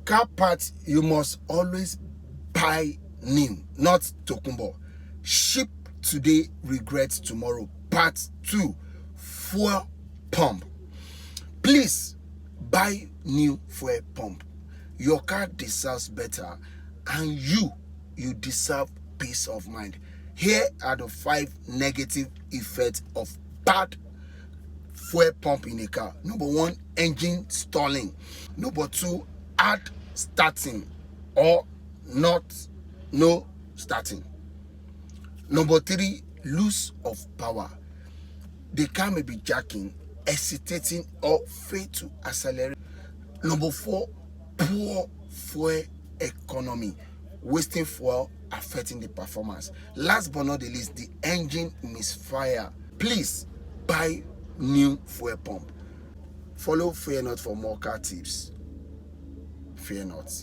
Car parts, you must always buy new, not tokumbo. Ship today, regret tomorrow. Part 2, fuel pump. Please buy new fuel pump. Your car deserves better, and you deserve peace of mind. Here are the 5 negative effects of bad fuel pump in a car. Number 1, engine stalling. Number 2, hard starting or no starting. Number 3, loss of power. The car may be jacking, hesitating, or fail to accelerate. Number 4, poor fuel economy, wasting fuel, affecting the performance. Last but not the least, the engine misfire. Please buy new fuel pump. Follow Fear Not for more car tips. Fear not.